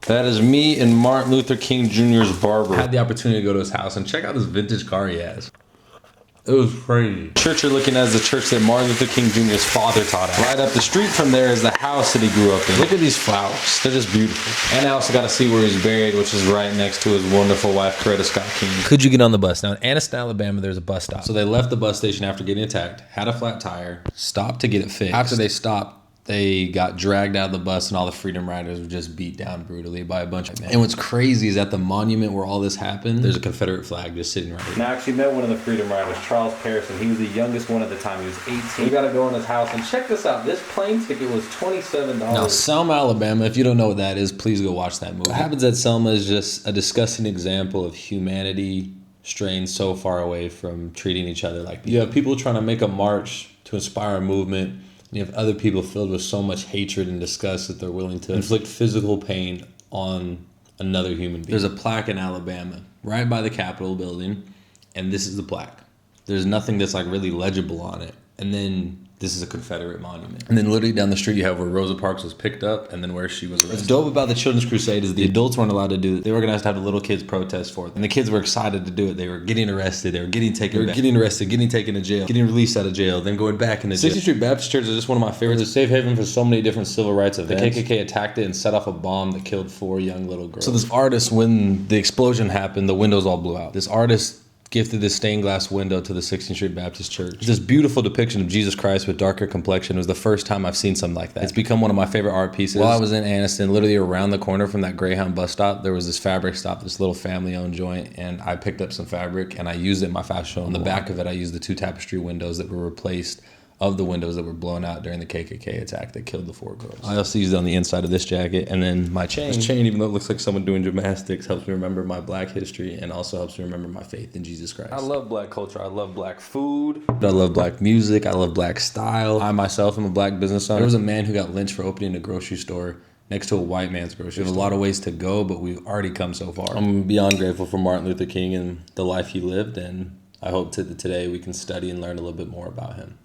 That is me and Martin Luther King Jr.'s barber. I had the opportunity to go to his house and check out this vintage car he has. It was crazy. The church you're looking at is the church that Martin Luther King Jr.'s father taught at. Right up the street from there is the house that he grew up in. Look at these flowers. They're just beautiful. And I also got to see where he's buried, which is right next to his wonderful wife, Coretta Scott King. Could you get on the bus? Now in Anniston, Alabama, there's a bus stop. So they left the bus station after getting attacked, had a flat tire, stopped to get it fixed. After they stopped, they got dragged out of the bus and all the Freedom Riders were just beat down brutally by a bunch of men. And what's crazy is at the monument where all this happened, there's a Confederate flag just sitting right here. And I actually met one of the Freedom Riders, Charles Harrison. He was the youngest one at the time. He was 18. We got to go in his house and check this out. This plane ticket was $27. Now, Selma, Alabama, if you don't know what that is, please go watch that movie. What happens at Selma is just a disgusting example of humanity straying so far away from treating each other like people. You have people trying to make a march to inspire a movement. You have other people filled with so much hatred and disgust that they're willing to inflict physical pain on another human being. There's a plaque in Alabama right by the Capitol building, and this is the plaque. There's nothing that's like really legible on it. And then this is a Confederate monument. And then literally down the street you have where Rosa Parks was picked up and then where she was arrested. What's dope about the Children's Crusade is the adults weren't allowed to do it. They were organized to have the little kids protest for it. And the kids were excited to do it. They were getting arrested. They were getting taken back. Getting arrested, getting taken to jail, getting released out of jail, then going back into jail. 60th Street Baptist Church is just one of my favorites. It's a safe haven for so many different civil rights events. The KKK attacked it and set off a bomb that killed 4 young little girls. So this artist, when the explosion happened, the windows all blew out. This artist gifted this stained glass window to the 16th Street Baptist Church. This beautiful depiction of Jesus Christ with darker complexion. It was the first time I've seen something like that. It's become one of my favorite art pieces. While I was in Anniston, literally around the corner from that Greyhound bus stop, there was this fabric stop, this little family-owned joint, and I picked up some fabric and I used it in my fashion show. On the back of it, I used the 2 tapestry windows that were replaced of the windows that were blown out during the KKK attack that killed the 4 girls. I also used it on the inside of this jacket, and then my chain. This chain, even though it looks like someone doing gymnastics, helps me remember my black history and also helps me remember my faith in Jesus Christ. I love black culture. I love black food. I love black music. I love black style. I myself am a black business owner. There was a man who got lynched for opening a grocery store next to a white man's grocery store. There's a lot of ways to go, but we've already come so far. I'm beyond grateful for Martin Luther King and the life he lived, and I hope that today we can study and learn a little bit more about him.